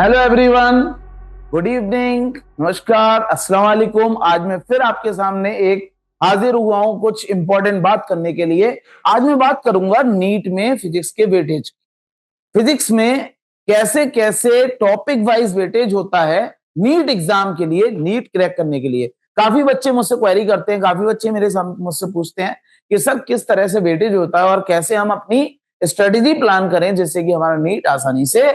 Hello everyone, good evening, नमस्कार, अस्सलाम वालेकुम। आज मैं फिर आपके सामने एक हाजिर हुआ हूं कुछ इंपॉर्टेंट बात करने के लिए। आज मैं बात करूंगा नीट में फिजिक्स के वेटेज। फिजिक्स में कैसे कैसे टॉपिक वाइज वेटेज होता है नीट एग्जाम के लिए, नीट क्रैक करने के लिए। काफी बच्चे मुझसे क्वेरी करते हैं, काफी बच्चे मुझसे पूछते हैं कि सर किस तरह से वेटेज होता है और कैसे हम अपनी स्ट्रेटेजी प्लान करें जिससे कि हमारा नीट आसानी से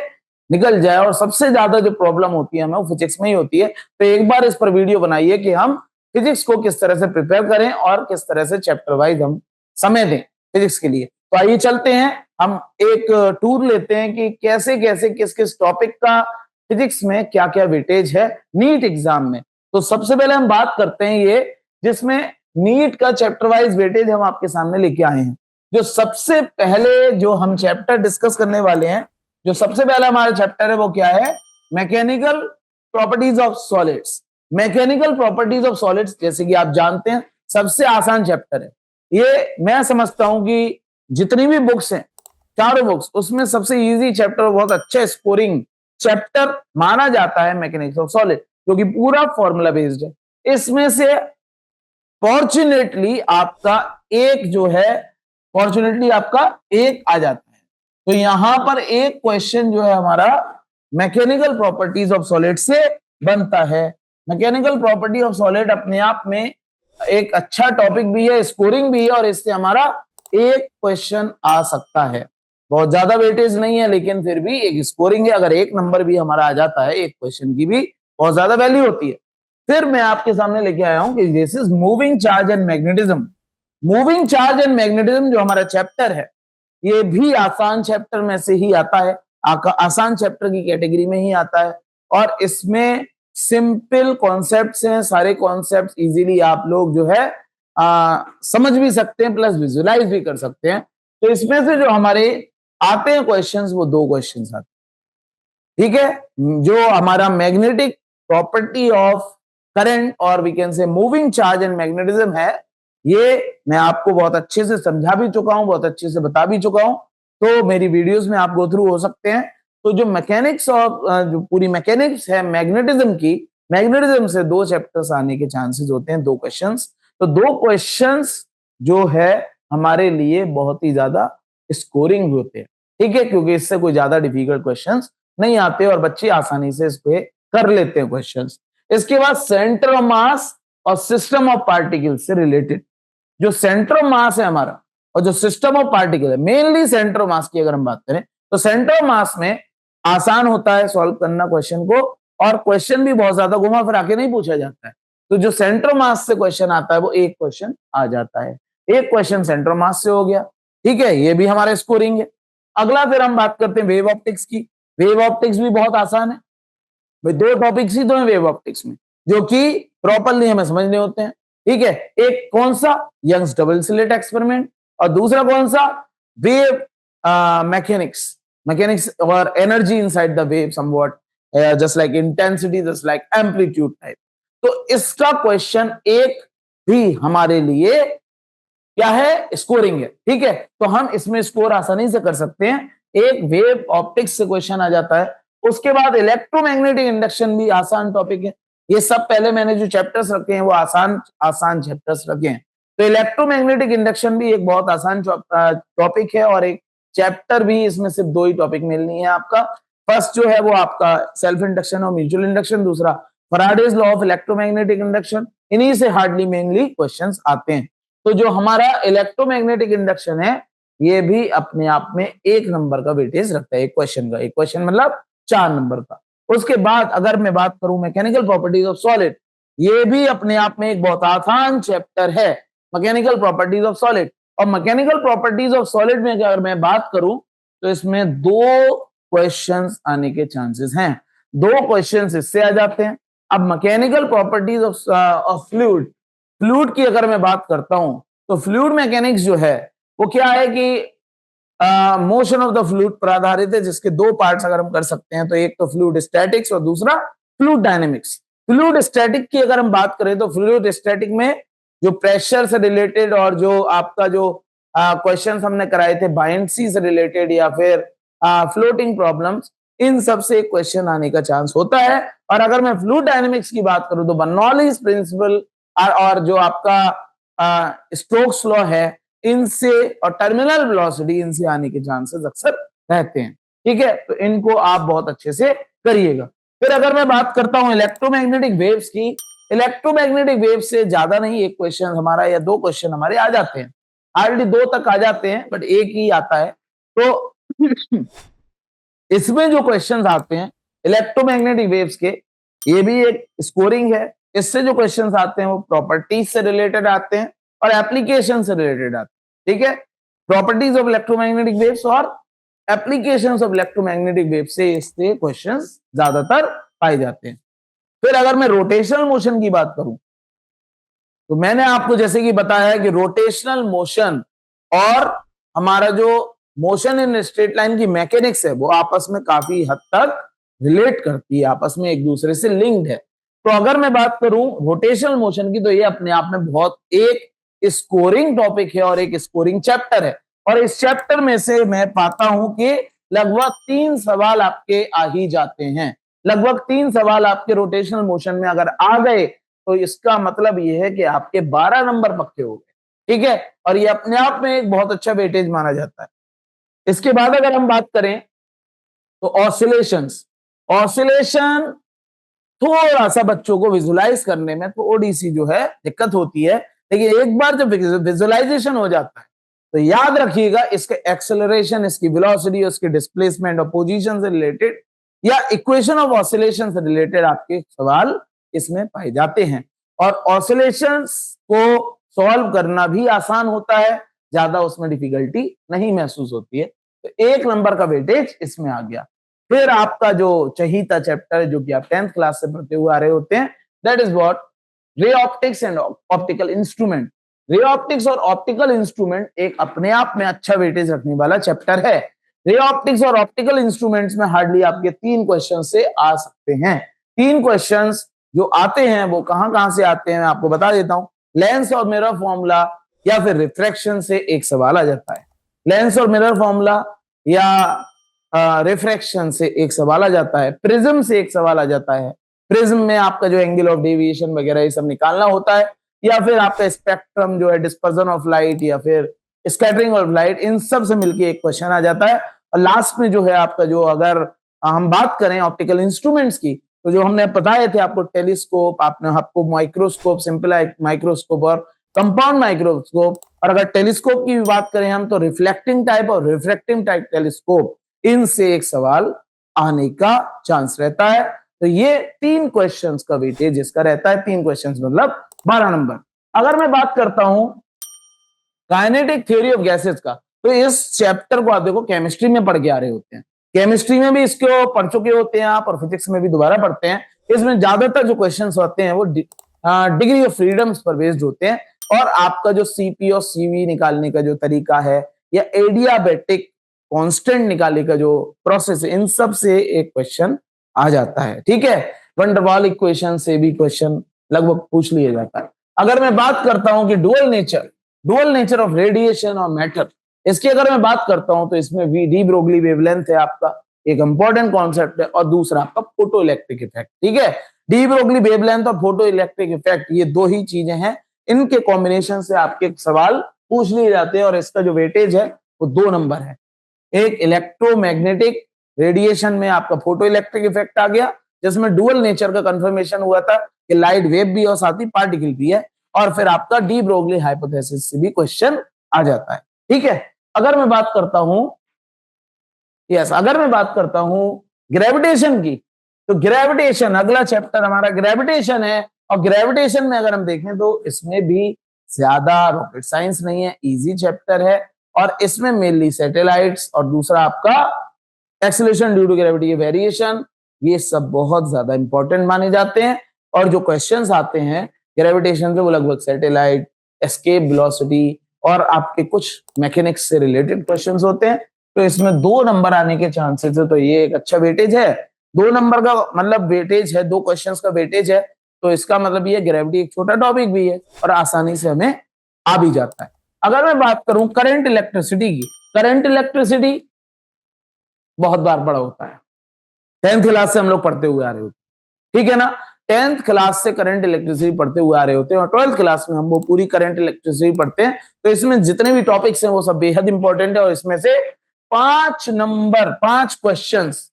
निकल जाए। और सबसे ज्यादा जो प्रॉब्लम होती है हमें वो फिजिक्स में ही होती है। तो एक बार इस पर वीडियो बनाइए कि हम फिजिक्स को किस तरह से प्रिपेयर करें और किस तरह से चैप्टर वाइज हम समय दें फिजिक्स के लिए। तो आइए चलते हैं, हम एक टूर लेते हैं कि कैसे कैसे किस किस टॉपिक का फिजिक्स में क्या क्या वेटेज है नीट एग्जाम में। तो सबसे पहले हम बात करते हैं ये जिसमें नीट का चैप्टर वाइज वेटेज हम आपके सामने लेके आए हैं। जो सबसे पहले जो हम चैप्टर डिस्कस करने वाले हैं, जो सबसे पहला हमारा चैप्टर है वो क्या है? Mechanical properties of solids. Mechanical properties of solids जैसे कि आप जानते हैं सबसे आसान चैप्टर है ये। मैं समझता हूं कि जितनी भी बुक्स हैं, चारों बुक्स, उसमें सबसे इजी चैप्टर, बहुत अच्छा स्कोरिंग चैप्टर माना जाता है मैकेनिक्स ऑफ सॉलिड, क्योंकि पूरा फॉर्मूला बेस्ड है। इसमें से फॉर्चुनेटली आपका एक जो है, फॉर्चुनेटली आपका एक आ जाता है। तो यहां पर एक क्वेश्चन जो है हमारा मैकेनिकल प्रॉपर्टीज ऑफ सॉलिड से बनता है। मैकेनिकल प्रॉपर्टी ऑफ सॉलिड अपने आप में एक अच्छा टॉपिक भी है, स्कोरिंग भी है, और इससे हमारा एक क्वेश्चन आ सकता है। बहुत ज्यादा वेटेज नहीं है लेकिन फिर भी एक स्कोरिंग है। अगर एक नंबर भी हमारा आ जाता है, एक क्वेश्चन की भी बहुत ज्यादा वैल्यू होती है। फिर मैं आपके सामने लेके आया हूं कि this is moving charge and magnetism. Moving charge and magnetism जो हमारा चैप्टर है, ये भी आसान चैप्टर में से ही आता है, आसान चैप्टर की कैटेगरी में ही आता है। और इसमें सिंपल कॉन्सेप्ट्स हैं, सारे कॉन्सेप्ट्स इजीली आप लोग जो है समझ भी सकते हैं, प्लस विजुलाइज भी कर सकते हैं। तो इसमें से जो हमारे आते हैं क्वेश्चंस, वो दो क्वेश्चंस आते हैं, ठीक है। जो हमारा मैग्नेटिक प्रॉपर्टी ऑफ करंट और we can say moving charge and magnetism है, ये मैं आपको बहुत अच्छे से समझा भी चुका हूं, बहुत अच्छे से बता भी चुका हूं। तो मेरी वीडियोस में आप गो थ्रू हो सकते हैं। तो जो मैकेनिक्स ऑफ जो पूरी मैकेनिक्स है मैग्नेटिज्म की, मैग्नेटिज्म से दो चैप्टर्स आने के चांसेस होते हैं, दो क्वेश्चंस। तो दो क्वेश्चंस जो है हमारे लिए बहुत ही ज्यादा स्कोरिंग होते हैं, ठीक है, क्योंकि इससे कोई ज्यादा डिफिकल्ट क्वेश्चंस नहीं आते और बच्चे आसानी से इस पे कर लेते हैं क्वेश्चंस। इसके बाद सेंटर ऑफ मास और सिस्टम ऑफ पार्टिकल से रिलेटेड, जो सेंटर ऑफ मास है हमारा और जो सिस्टम ऑफ पार्टिकल है, मेनली सेंटर ऑफ मास की अगर हम बात करें तो सेंटर ऑफ मास में आसान होता है सॉल्व करना क्वेश्चन को, और क्वेश्चन भी बहुत ज्यादा घुमा फिरा के नहीं पूछा जाता है। तो जो सेंटर ऑफ मास से क्वेश्चन आता है वो एक क्वेश्चन आ जाता है, एक क्वेश्चन सेंटर ऑफ मास से हो गया, ठीक है, ये भी हमारा स्कोरिंग है। अगला फिर हम बात करते हैं वेव ऑप्टिक्स की। वेव ऑप्टिक्स भी बहुत आसान है भाई, दो टॉपिक्स ही तो है वेव ऑप्टिक्स में जो कि प्रॉपरली हमें समझने होते हैं, ठीक है। एक कौन सा? यंग्स डबल स्लिट एक्सपेरिमेंट, और दूसरा कौन सा? वेव मैकेनिक्स, मैकेनिक्स और energy inside the wave somewhat, just like intensity, just like amplitude type. तो इसका क्वेश्चन एक भी हमारे लिए क्या है? स्कोरिंग है, ठीक है। तो हम इसमें स्कोर आसानी से कर सकते हैं, एक वेव ऑप्टिक्स से क्वेश्चन आ जाता है। उसके बाद इलेक्ट्रोमैग्नेटिक इंडक्शन भी आसान टॉपिक है। ये सब पहले मैंने जो चैप्टर्स रखे हैं वो आसान आसान चैप्टर्स रखे हैं। तो इलेक्ट्रोमैग्नेटिक इंडक्शन भी एक बहुत आसान टॉपिक है, और एक चैप्टर भी, इसमें सिर्फ दो ही टॉपिक मिलनी है आपका। फर्स्ट जो है वो आपका सेल्फ इंडक्शन और म्यूचुअल इंडक्शन, दूसरा Faraday's law of electromagnetic induction. इन्हीं से हार्डली मेनली क्वेश्चंस आते हैं। तो जो हमारा इलेक्ट्रोमैग्नेटिक इंडक्शन है, ये भी अपने आप में एक नंबर का वेटेज रखता है, एक क्वेश्चन का, एक क्वेश्चन मतलब 4 नंबर का। उसके बाद अगर मैं बात करूं मैकेनिकल प्रॉपर्टीज ऑफ सॉलिड, ये भी अपने आप में एक बहुत आसान चैप्टर है, मैकेनिकल प्रॉपर्टीज ऑफ सॉलिड। और मैकेनिकल प्रॉपर्टीज ऑफ सॉलिड में अगर मैं बात करूं तो इसमें दो क्वेश्चंस आने के चांसेस हैं, दो क्वेश्चंस इससे आ जाते हैं। अब mechanical properties of fluid, fluid की अगर मैं बात करता हूं तो फ्लूइड मैकेनिक्स जो है वो क्या है कि मोशन ऑफ द फ्लूइड पर आधारित है, जिसके दो पार्ट्स अगर हम कर सकते हैं तो एक तो फ्लूइड स्टैटिक्स और दूसरा फ्लूइड डायनेमिक्स। फ्लूइड स्टैटिक की अगर हम बात करें तो फ्लूइड स्टैटिक में जो प्रेशर से रिलेटेड और जो आपका जो क्वेश्चंस हमने कराए थे बायंसी से रिलेटेड या फिर फ्लोटिंग प्रॉब्लम्स, इन सब से क्वेश्चन आने का चांस होता है। और अगर मैं फ्लूइड डायनेमिक्स की बात करूं तो बर्नौलीज प्रिंसिपल और जो आपका स्टोक्स लॉ है, इनसे और टर्मिनल वेलोसिटी, इनसे आने के चांसेस अक्सर रहते हैं। ठीक है, तो इनको आप बहुत अच्छे से करिएगा। फिर अगर मैं बात करता हूं इलेक्ट्रोमैग्नेटिक वेव्स की, इलेक्ट्रोमैग्नेटिक वेव से ज्यादा नहीं, एक क्वेश्चन हमारा या दो क्वेश्चन हमारे आ जाते हैं, हार्डली दो तक आ जाते हैं, बट एक ही आता है। तो इसमें जो क्वेश्चंस आते हैं इलेक्ट्रोमैग्नेटिक वेव्स के, ये भी एक स्कोरिंग है। इससे जो क्वेश्चंस आते हैं वो प्रॉपर्टीज से रिलेटेड आते हैं और एप्लीकेशन से रिलेटेड आते हैं। ठीक है, प्रॉपर्टीज ऑफ इलेक्ट्रोमैग्नेटिक वेव्स और एप्लीकेशंस ऑफ इलेक्ट्रोमैग्नेटिक वेव से इससे क्वेश्चंस ज्यादातर पाए जाते हैं। फिर अगर मैं रोटेशनल मोशन की बात करूं तो मैंने आपको जैसे कि बताया है कि रोटेशनल मोशन और हमारा जो मोशन इन स्ट्रेट लाइन की मैकेनिक्स है वो आपस में काफी हद तक रिलेट करती है, आपस में एक दूसरे से लिंक्ड है। तो अगर मैं बात करूं रोटेशनल मोशन की तो ये अपने आप में बहुत एक स्कोरिंग टॉपिक है और एक स्कोरिंग चैप्टर है। और इस चैप्टर में से मैं पाता हूं कि लगभग 3 सवाल आपके आ ही जाते हैं। लगभग 3 सवाल आपके रोटेशनल मोशन में अगर आ गए तो इसका मतलब ये है कि आपके 12 नंबर पक्के हो गए। ठीक है, और ये अपने आप में एक बहुत अच्छा वेटेज माना जाता है। इसके बाद अगर हम बात करें तो ऑसिलेशंस, ऑसिलेशन थोड़ा सा बच्चों को विजुलाइज करने में थोड़ी सी जो है दिक्कत होती है, लेकिन एक बार जब विजुलाइजेशन हो जाता है तो याद रखिएगा इसके एक्सेलरेशन, इसकी वेलोसिटी, उसके डिस्प्लेसमेंट और पोजीशन से रिलेटेड या इक्वेशन ऑफ ऑसिलेशन से रिलेटेड आपके सवाल इसमें पाए जाते हैं। और ऑसिलेशंस को सॉल्व करना भी आसान होता है, ज्यादा उसमें डिफिकल्टी नहीं महसूस होती है। तो 1 नंबर का वेटेज इसमें आ गया। फिर आपका जो चहीता चैप्टर है जो कि आप 10th क्लास से पढ़ते हुए आ रहे होते हैं, that is what ray optics and optical instrument. Ray optics और ऑप्टिकल इंस्ट्रूमेंट एक अपने आप में अच्छा वेटेज रखने वाला चैप्टर है। रे ऑप्टिक्स और ऑप्टिकल इंस्ट्रूमेंट्स में हार्डली आपके 3 क्वेश्चन से आ सकते हैं। 3 क्वेश्चंस जो आते हैं वो कहां से आते हैं मैं आपको बता देता हूं। लेंस और मिरर फॉर्मूला या फिर रिफ्रैक्शन से एक सवाल आ जाता है। लेंस और मिरर फॉर्मूला या रिफ्रैक्शन से एक सवाल आ जाता है। प्रिज्म से एक सवाल आ जाता है। प्रिज्म में आपका जो एंगल ऑफ डेविएशन वगैरह ये सब निकालना होता है, या फिर आपका स्पेक्ट्रम जो है, डिस्पर्जन ऑफ लाइट या फिर स्कैटरिंग ऑफ लाइट, इन सब से मिलके एक क्वेश्चन आ जाता है। और लास्ट में जो है आपका जो, अगर हम बात करें ऑप्टिकल इंस्ट्रूमेंट्स की, तो जो हमने बताए थे आपको टेलीस्कोप, आपको माइक्रोस्कोप, सिंपल माइक्रोस्कोप और कंपाउंड माइक्रोस्कोप, और अगर टेलीस्कोप की भी बात करें हम तो रिफ्लेक्टिंग टाइप और रिफ्रैक्टिंग टाइप टेलीस्कोप, इनसे एक सवाल आने का चांस रहता है। तो ये 3 क्वेश्चंस का वेटेज इसका रहता है। 3 क्वेश्चंस मतलब 12 नंबर। अगर मैं बात करता हूं काइनेटिक थ्योरी ऑफ गैसेस का, तो इस चैप्टर को आप देखो केमिस्ट्री में पढ़ के आ रहे होते हैं, केमिस्ट्री में भी इसको पढ़ चुके होते हैं आप, और फिजिक्स में भी दोबारा पढ़ते हैं। इसमें ज्यादातर जो क्वेश्चंस होते हैं वो डिग्री ऑफ फ्रीडम्स पर बेस्ड होते हैं, और आपका जो सीपी और सीवी निकालने का जो तरीका है या एडियाबेटिक कांस्टेंट निकालने का जो प्रोसेस है, इन सब से एक क्वेश्चन आ जाता है। ठीक है, वंडर वाल इक्वेशन से भी क्वेश्चन लगभग पूछ लिया जाता है। अगर मैं बात करता हूं कि डुअल नेचर ऑफ रेडिएशन और मैटर, इसकी अगर मैं बात करता हूं तो इसमें डी ब्रोगली वेवलेंथ है आपका एक इंपॉर्टेंट कॉन्सेप्ट है, और दूसरा आपका फोटो इलेक्ट्रिक इफेक्ट। ठीक है, डी ब्रोगली वेवलेंथ और फोटो इलेक्ट्रिक इफेक्ट, ये 2 ही चीजें हैं, इनके कॉम्बिनेशन से आपके सवाल पूछ लिए जाते हैं, और इसका जो वेटेज है वो 2 नंबर है। एक इलेक्ट्रोमैग्नेटिक रेडिएशन में आपका फोटो इलेक्ट्रिक इफेक्ट आ गया, जिसमें डुअल नेचर का कंफर्मेशन हुआ था कि लाइट वेव भी और साथ ही पार्टिकल भी है, और फिर आपका डी ब्रोगली हाइपोथेसिस से भी क्वेश्चन आ जाता है। ठीक है, अगर मैं बात करता हूं अगर मैं बात करता हूं ग्रेविटेशन की, तो ग्रेविटेशन अगला चैप्टर हमारा ग्रेविटेशन है, और ग्रेविटेशन में अगर हम देखें तो इसमें भी ज्यादा रॉकेट साइंस नहीं है, इजी चैप्टर है, और इसमें मेनली सैटेलाइट्स और दूसरा आपका एक्सेलरेशन ड्यू टू ग्रेविटी के वेरिएशन, ये सब बहुत ज्यादा इंपॉर्टेंट माने जाते हैं। और जो क्वेश्चंस आते हैं ग्रेविटेशन से वो लगभग सैटेलाइट, एस्केप वेलोसिटी और आपके कुछ मैकेनिक्स से रिलेटेड क्वेश्चंस होते हैं। तो इसमें 2 नंबर आने के चांसेस है, तो ये एक अच्छा वेटेज है। 2 नंबर का मतलब वेटेज है, 2 क्वेश्चंस का वेटेज है, तो इसका मतलब ये ग्रेविटी एक छोटा टॉपिक भी है और आसानी से हमें आ भी जाता है। अगर मैं बात करूं करंट इलेक्ट्रिसिटी की, करंट इलेक्ट्रिसिटी बहुत बार बड़ा होता है, 10th क्लास से हम लोग पढ़ते हुए आ रहे होते, ठीक है ना। 10th क्लास से करंट इलेक्ट्रिसिटी पढ़ते हुए आ रहे होते हैं और 12th क्लास में हम वो पूरी करंट इलेक्ट्रिसिटी पढ़ते हैं। तो इसमें जितने भी टॉपिक्स हैं वो सब बेहद इंपॉर्टेंट है और इसमें से 5 क्वेश्चंस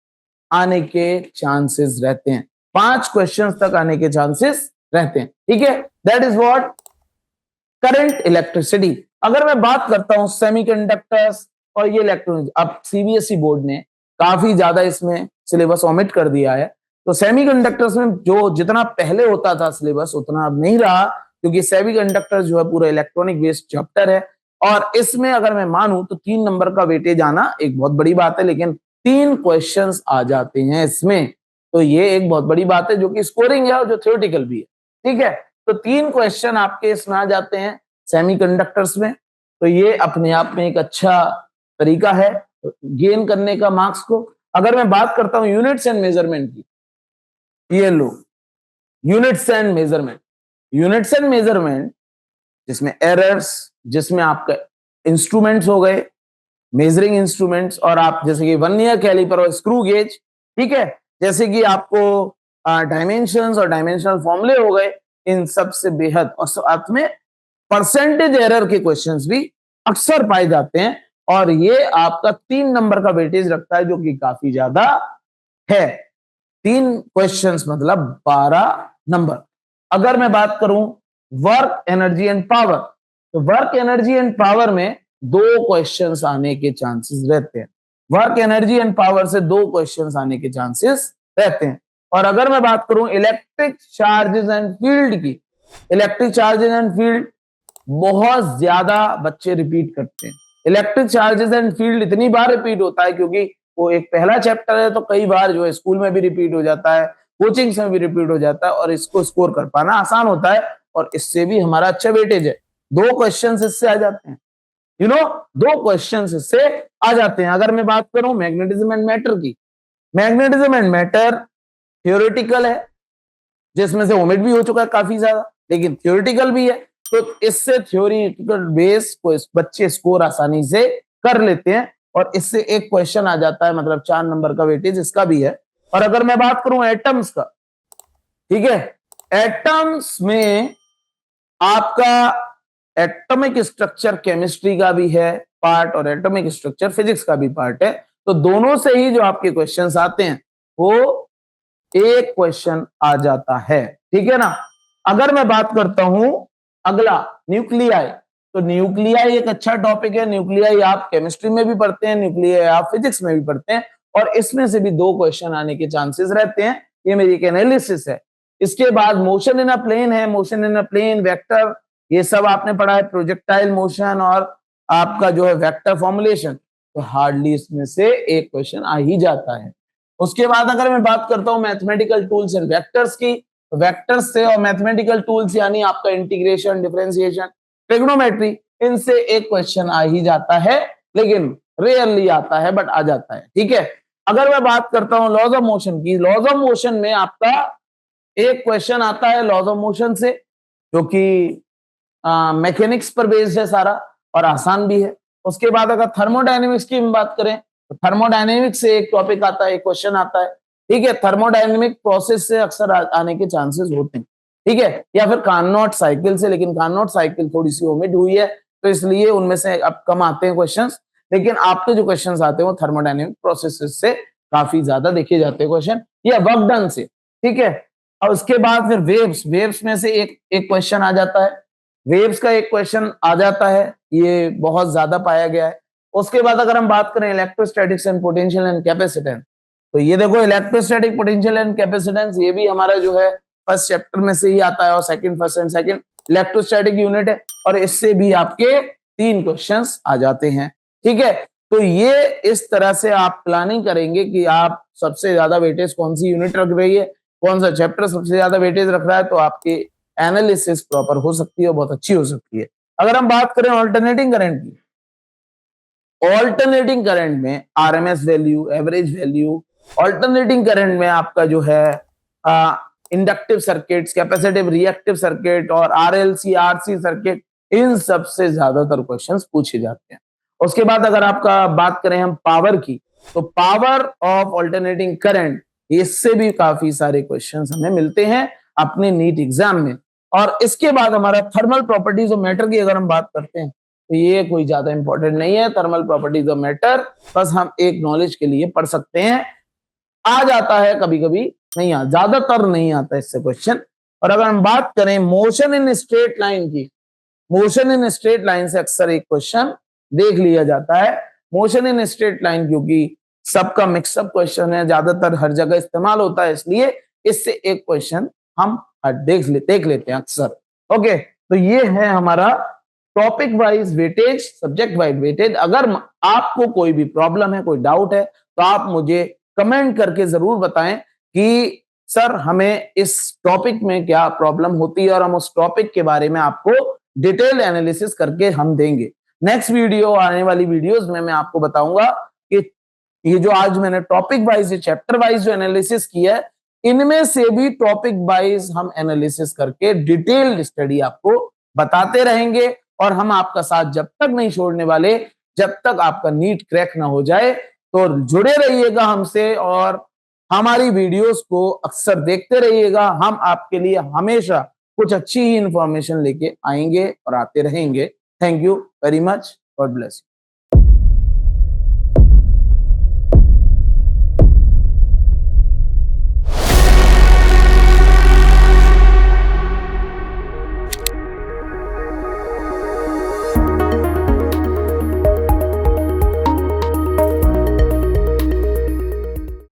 आने के चांसेस रहते हैं, 5 क्वेश्चंस तक आने के चांसेस रहते हैं, ठीक है। That is what current electricity. अगर मैं बात करता हूं सेमीकंडक्टर्स और ये इलेक्ट्रॉनिक्स, अब सीबीएसई बोर्ड ने काफी ज्यादा इसमें सिलेबस ओमिट कर दिया है। तो सेमीकंडक्टर्स में जो जितना पहले होता था सिलेबस उतना अब नहीं रहा, क्योंकि सेमीकंडक्टर जो है पूरा इलेक्ट्रॉनिक बेस्ड चैप्टर है और इसमें अगर मैं मानूं तो 3 नंबर का वेटेज आना एक बहुत बड़ी बात है, लेकिन 3 क्वेश्चंस आ जाते हैं इसमें, तो ये एक बहुत बड़ी बात है जो कि स्कोरिंग है और जो थ्योरेटिकल भी है, ठीक है। तो 3 क्वेश्चन आपके इसमें आ जाते हैं सेमीकंडक्टर्स में, तो ये अपने आप में एक अच्छा तरीका है गेन करने का मार्क्स को। अगर मैं बात करता हूं यूनिट्स एंड मेजरमेंट की, ये लो units and measurement, units and measurement जिसमें एरर्स, जिसमें आपका इंस्ट्रूमेंट्स हो गए, मेजरिंग इंस्ट्रूमेंट्स, और आप जैसे कि वर्नियर कैलिपर और स्क्रू गेज, ठीक है, जैसे कि आपको डायमेंशंस और डायमेंशनल फॉर्मूले हो गए, इन सब से बेहद, और साथ में परसेंटेज एरर के क्वेश्चंस भी अक्सर पाए जाते हैं और ये आपका 3 नंबर का वेटेज रखता है जो कि काफी ज्यादा है। 3 क्वेश्चंस मतलब 12 नंबर। अगर मैं बात करूं वर्क एनर्जी एंड पावर, तो वर्क एनर्जी एंड पावर में 2 क्वेश्चंस आने के चांसेस रहते हैं, वर्क एनर्जी एंड पावर से 2 क्वेश्चंस आने के चांसेस रहते हैं। और अगर मैं बात करूं इलेक्ट्रिक चार्जेस एंड फील्ड की, इलेक्ट्रिक चार्जेस एंड फील्ड बहुत ज्यादा बच्चे रिपीट करते हैं। इलेक्ट्रिक चार्जेस एंड फील्ड इतनी बार रिपीट होता है क्योंकि वो एक पहला चैप्टर है, तो कई बार जो है स्कूल में भी रिपीट हो जाता है, कोचिंग में भी रिपीट हो जाता है और इसको स्कोर कर पाना आसान होता है और इससे भी हमारा अच्छा वेटेज है। 2 क्वेश्चन इससे आ जाते हैं, 2 क्वेश्चन इससे आ जाते हैं। अगर मैं बात करूं मैग्नेटिज्म एंड मैटर की, मैग्नेटिज्म एंड मैटर थ्योरेटिकल है जिसमें से ओमिट भी हो चुका है काफी ज्यादा, लेकिन थ्योरेटिकल भी है, तो इससे थ्योरेटिकल बेस को बच्चे स्कोर आसानी से कर लेते हैं और इससे एक क्वेश्चन आ जाता है, मतलब 4 नंबर का वेटेज इसका भी है। और अगर मैं बात करूं एटम्स का, ठीक है, एटम्स में आपका एटॉमिक स्ट्रक्चर केमिस्ट्री का भी है पार्ट और एटॉमिक स्ट्रक्चर फिजिक्स का भी पार्ट है, तो दोनों से ही जो आपके क्वेश्चंस आते हैं वो एक क्वेश्चन आ जाता है, ठीक है ना। अगर मैं बात करता हूं अगला न्यूक्लियाई, तो न्यूक्लियाई एक अच्छा टॉपिक है, न्यूक्लियाई आप केमिस्ट्री में भी पढ़ते हैं, न्यूक्लियाई आप फिजिक्स में भी पढ़ते हैं और इसमें से भी 2 क्वेश्चन आने के चांसेस रहते हैं, ये मेरी एक एनालिसिस है। इसके बाद मोशन इन अ प्लेन है, motion in a plane, vector, ये सब आपने पढ़ा है, प्रोजेक्टाइल मोशन और आपका जो है वेक्टर फॉर्मुलेशन, तो हार्डली इसमें से एक क्वेश्चन आ ही जाता है। उसके बाद अगर मैं बात करता हूं मैथमेटिकल टूल्स एंड वेक्टर्स की, वेक्टर्स से और मैथमेटिकल टूल्स यानी आपका इंटीग्रेशन, डिफरेंशिएशन, ट्रिग्नोमेट्री, इनसे एक क्वेश्चन आ ही जाता है, लेकिन रेयरली आता है बट आ जाता है, ठीक है। अगर मैं बात करता हूं लॉज ऑफ मोशन की, लॉज ऑफ मोशन में आपका एक क्वेश्चन आता है लॉज ऑफ मोशन से, जो कि मैकेनिक्स पर बेस्ड है सारा और आसान भी है। उसके बाद अगर थर्मोडायनेमिक्स की हम बात करें तो थर्मोडायनेमिक्स से एक टॉपिक आता है, एक क्वेश्चन आता है, ठीक है। थर्मोडायनेमिक प्रोसेस से अक्सर आने के चांसेस होते हैं, ठीक है, या फिर कार्नोट साइकिल से, लेकिन कार्नोट साइकिल थोड़ी सी ओमिट हुई है तो इसलिए उनमें से अब कम आते हैं क्वेश्चंस, लेकिन आपके जो क्वेश्चंस आते हैं वो थर्मोडायनेमिक प्रोसेसेस से काफी ज्यादा देखे जाते हैं क्वेश्चन, या वर्क डन से, ठीक है। और उसके बाद फिर वेव्स, वेव्स में से एक क्वेश्चन आ जाता है, वेव्स का एक क्वेश्चन आ जाता है, ये बहुत ज्यादा पाया गया है। उसके बाद अगर हम बात करें electrostatics and potential and capacitance, तो ये देखो इलेक्ट्रोस्टैटिक पोटेंशियल एंड कैपेसिटेंस ये भी हमारा जो है फर्स्ट चैप्टर में से ही आता है और second, first and second electrostatic unit है और इससे भी आपके 3 क्वेश्चंस आ जाते हैं, ठीक है। तो ये इस तरह से आप प्लानिंग करेंगे कि आप सबसे ज्यादा वेटेज कौन सी यूनिट रख रही है, कौन सा चैप्टर सबसे ज्यादा वेटेज रख रहा है, तो आपकी एनालिसिस प्रॉपर हो सकती है, बहुत अच्छी हो सकती है। अगर हम बात करें ऑल्टरनेटिंग करंट की, ऑल्टरनेटिंग करंट में RMS value, average value, alternating current में आपका जो है inductive circuits, capacitive reactive circuit और आरएलसी, आरसी सर्किट, इन सब से ज्यादातर क्वेश्चंस पूछे जाते हैं। उसके बाद अगर आपका बात करें हम पावर की, तो पावर ऑफ ऑल्टरनेटिंग करंट इससे भी काफी सारे क्वेश्चंस हमें मिलते हैं अपने नीट एग्जाम में। और इसके बाद हमारा थर्मल प्रॉपर्टीज ऑफ मैटर की अगर हम बात करते हैं तो ये कोई ज्यादा इंपॉर्टेंट नहीं है। थर्मल प्रॉपर्टीज ऑफ मैटर बस हम एक नॉलेज के लिए पढ़ सकते हैं, आ जाता है कभी कभी, नहीं आता, ज्यादातर नहीं आता इससे क्वेश्चन। और अगर हम बात करें मोशन इन स्ट्रेट लाइन की, मोशन इन स्ट्रेट लाइन से अक्सर एक क्वेश्चन देख लिया जाता है। मोशन इन स्ट्रेट लाइन क्योंकि सबका मिक्सअप क्वेश्चन है, ज्यादातर हर जगह इस्तेमाल होता है, इसलिए इससे एक क्वेश्चन हम देख लेते हैं अक्सर। ओके, तो ये है हमारा topic wise weightage, subject wise weightage. अगर आपको कोई भी प्रॉब्लम है, कोई डाउट है, तो आप मुझे कमेंट करके जरूर बताएं कि सर हमें इस टॉपिक में क्या प्रॉब्लम होती है, और हम उस टॉपिक के बारे में आपको डिटेल एनालिसिस करके हम देंगे। नेक्स्ट वीडियो, आने वाली वीडियोस में मैं आपको बताऊंगा कि ये जो आज मैंने टॉपिक वाइज, चैप्टर वाइज जो एनालिसिस किया है, इनमें से भी टॉपिक वाइज हम एनालिसिस करके डिटेल्ड स्टडी आपको बताते रहेंगे। और हम आपका साथ जब तक नहीं छोड़ने वाले, जब तक आपका नीट क्रैक ना हो जाए। तो जुड़े रहिएगा हमसे और हमारी वीडियोस को अक्सर देखते रहिएगा। हम आपके लिए हमेशा कुछ अच्छी ही इंफॉर्मेशन लेके आएंगे और आते रहेंगे। Thank you very much, God bless.